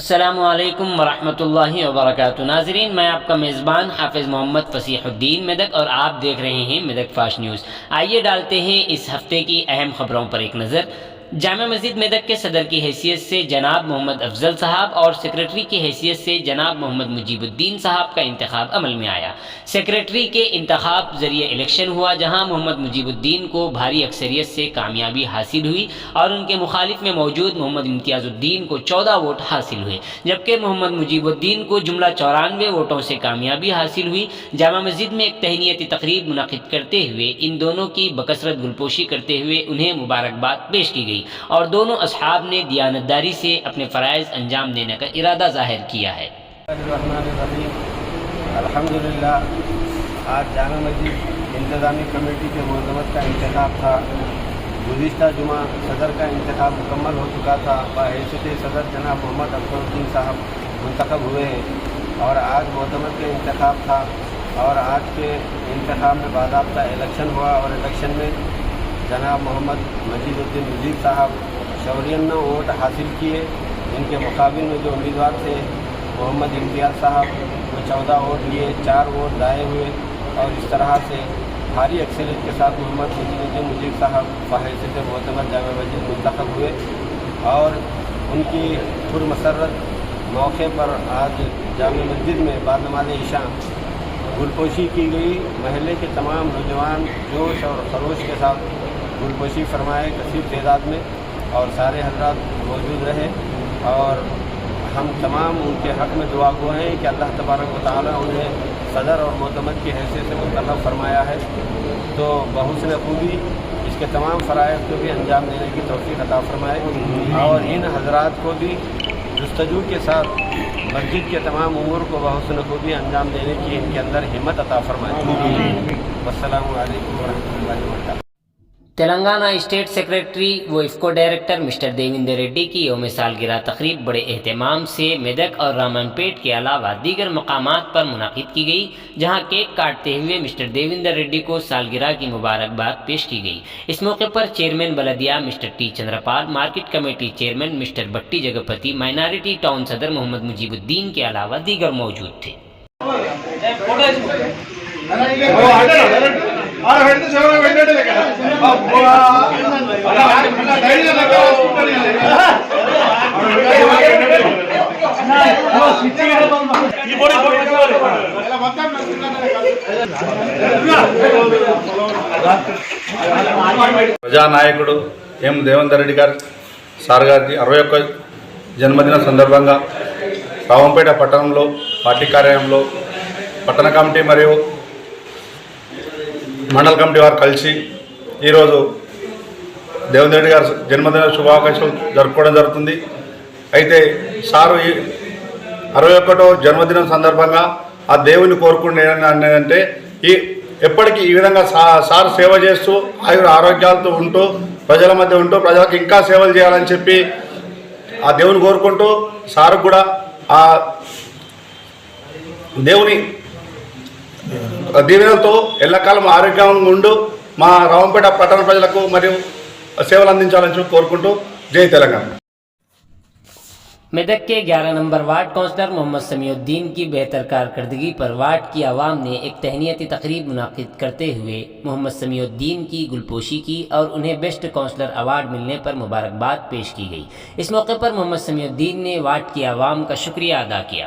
السلام علیکم ورحمۃ اللہ وبرکاتہ۔ ناظرین، میں آپ کا میزبان حافظ محمد فصیح الدین میدک اور آپ دیکھ رہے ہیں میدک فاسٹ نیوز۔ آئیے ڈالتے ہیں اس ہفتے کی اہم خبروں پر ایک نظر۔ جامع مسجد میدک کے صدر کی حیثیت سے جناب محمد افضل صاحب اور سیکریٹری کی حیثیت سے جناب محمد مجیب الدین صاحب کا انتخاب عمل میں آیا۔ سیکریٹری کے انتخاب ذریعے الیکشن ہوا، جہاں محمد مجیب الدین کو بھاری اکثریت سے کامیابی حاصل ہوئی اور ان کے مخالف میں موجود محمد امتیاز الدین کو 14 ووٹ حاصل ہوئے، جبکہ محمد مجیب الدین کو جملہ 94 ووٹوں سے کامیابی حاصل ہوئی۔ جامع مسجد میں ایک تہنیتی تقریب منعقد کرتے ہوئے ان دونوں کی بکثرت گلپوشی کرتے ہوئے انہیں مبارکباد پیش کی گئی اور دونوں اصحاب نے دیانتداری سے اپنے فرائض انجام دینے کا ارادہ ظاہر کیا ہے۔ الحمدللہ، آج جامع مسجد انتظامی کمیٹی کے معظمت کا انتخاب تھا۔ گزشتہ جمعہ صدر کا انتخاب مکمل ہو چکا تھا۔ بحیثیت صدر جناب محمد افضل الدین صاحب منتخب ہوئے ہیں اور آج معظمت کا انتخاب تھا، اور آج کے انتخاب میں باضابطہ الیکشن ہوا اور الیکشن میں جناب محمد مجید الدین مجید صاحب 54 ووٹ حاصل کیے۔ ان کے مقابل میں جو امیدوار تھے محمد امتیاز صاحب، وہ 14 ووٹ لیے، 4 ووٹ ضائع ہوئے، اور اس طرح سے بھاری اکثریت کے ساتھ محمد مجید الدین مجید صاحب بحیثیت معتمد جامع مسجد منتخب ہوئے، اور ان کی پرمسرت موقع پر آج جامع مسجد میں بعد نماز عشاء گلپوشی کی گئی۔ محلے کے تمام نوجوان جوش اور خروش کے ساتھ گلپوشی فرمائے کثیر تعداد میں، اور سارے حضرات موجود رہے، اور ہم تمام ان کے حق میں دعا گو ہیں کہ اللہ تبارک و تعالیٰ انہیں صدر اور معتمد کی حیثیت سے منتخب فرمایا ہے، تو بحسن خوبی اس کے تمام فرائض کو بھی انجام دینے کی توفیق عطا فرمائے، اور ان حضرات کو بھی جستجو کے ساتھ مسجد کے تمام امور کو بحسن خوبی انجام دینے کی ان کے اندر ہمت عطا فرمائے۔ والسلام علیکم ورحمۃ اللہ وبرکاتہ۔ تلنگانہ اسٹیٹ سیکریٹری و افکو ڈائریکٹر مسٹر دیویندر ریڈی کی یوم سالگرہ تقریب بڑے اہتمام سے میدک اور رامن پیٹ کے علاوہ دیگر مقامات پر منعقد کی گئی، جہاں کیک کاٹتے ہوئے مسٹر دیویندر ریڈی کو سالگرہ کی مبارکباد پیش کی گئی۔ اس موقع پر چیئرمین بلدیہ mister T Chandrapal, market committee chairman mister Batti Jagapathi, minority town صدر محمد مجیب الدین کے علاوہ دیگر موجود تھے۔ ప్రజానాయకుడు ఎం దేవేందర్ రెడ్డి గారు సార్ గారికి 61 జన్మదిన సందర్భంగా రావంపేట పట్టణంలో పార్టీ కార్యాలయంలో పట్టణ కమిటీ మరియు మండల కమిటీ వారు కలిసి ఈరోజు దేవేందర్ రెడ్డి గారు జన్మదిన శుభాకాంక్షలు జరుపుకోవడం జరుగుతుంది। అయితే సారు ఈ 61వ జన్మదినం సందర్భంగా ఆ దేవుని కోరుకునే అంటే ఎప్పటికీ ఈ విధంగా సార్ సేవ చేస్తూ ఆరోగ్యాలతో ఉంటూ ప్రజల మధ్య ఉంటూ ప్రజలకు ఇంకా సేవలు చేయాలని చెప్పి ఆ దేవుని కోరుకుంటూ సార్ కూడా ఆ దేవుని దీవెనలతో ఎల్లకాలం ఆరోగ్యంగా ఉంటూ మా రావంపేట పట్టణ ప్రజలకు మరియు సేవలు అందించాలని కోరుకుంటూ జై తెలంగాణ। میدک کے 11 نمبر وارڈ کونسلر محمد سمیع الدین کی بہتر کارکردگی پر وارڈ کی عوام نے ایک تہنیتی تقریب منعقد کرتے ہوئے محمد سمیع الدین کی گلپوشی کی اور انہیں بیسٹ کونسلر ایوارڈ ملنے پر مبارکباد پیش کی گئی۔ اس موقع پر محمد سمیع الدین نے وارڈ کی عوام کا شکریہ ادا کیا۔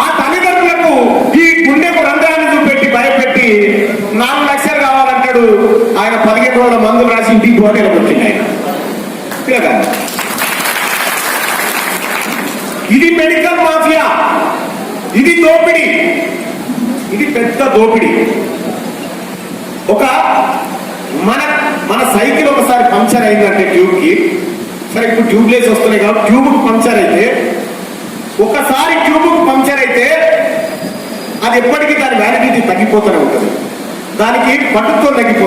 ఆ తల్లిదండ్రులకు ఈ గుండెకు రంధ్రాన్ని చూపెట్టి భయపెట్టి 4 లక్షలు కావాలంటాడు ఆయన 15 రోజుల మందులు రాసి ఇంటికి పోటీలకు వచ్చింది ఆయన. ఇది మెడికల్ మాఫియా, ఇది దోపిడీ, ఇది పెద్ద దోపిడీ. ఒక మన సైకిల్ ఒకసారి పంక్చర్ అయిందంటే ట్యూబ్కి, సరే ఇప్పుడు ట్యూబ్లెస్ వస్తున్నాయి కాబట్టి ట్యూబ్కి పంక్చర్ అయితే, ఒకసారి ట్యూబ్కి పంక్చర్ అయితే అది ఎప్పటికీ దాని వ్యాలిడిటీ తగ్గిపోతూనే ఉంటుంది, దానికి పట్టుతో తగ్గిపోతుంది.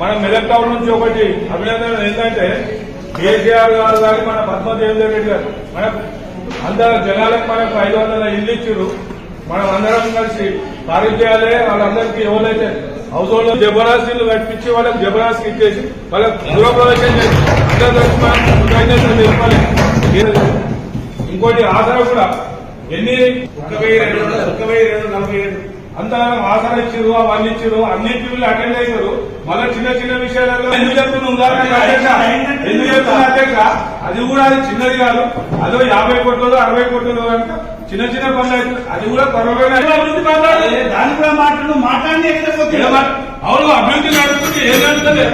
మన మెదక్ టౌన్ నుంచి ఒకటి అభినందన ఏంటంటే కేసీఆర్ గారు కానీ మన పద్మదేవి రెడ్డి గారు మన అందరు జనాలకు మనకు 500 ఇల్లు ఇచ్చారు. మనం అందరం కలిసి ఖాళీ చేయాలి. వాళ్ళందరికీ ఎవరైతే హౌస్ హోల్డ్ జబరాసీలు కట్టించి వాళ్ళకి జబరాసి ఇచ్చేసి వాళ్ళకి గృహప్రవేశం చేసి అందరూ కలిసి మనం కృతజ్ఞతలు తెలుపాలి. ఇంకోటి ఆసరా కూడా ఎన్ని 1,247 అంతగానో ఆసరా ఇచ్చారు, అవన్నీ ఇచ్చారు, అన్నింటినీ అటెండ్ అయ్యారు. మళ్ళీ చిన్న చిన్న విషయాలలో ఎందుకు చెప్తున్నా ఉదాహరణ ఎందుకు చెప్తున్నా అధ్యక్ష, అది కూడా అది చిన్నది కాదు. అదో 50 కోట్లు 60 కోట్లు కనుక చిన్న చిన్న పనులు అయితే అది కూడా త్వరలోనే అభివృద్ధి దాని కూడా మాట్లాడి అవును అభివృద్ధి నడుస్తుంది. ఏం నడుస్తుంది,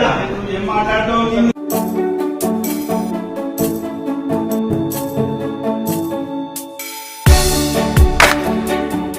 ఏం మాట్లాడటం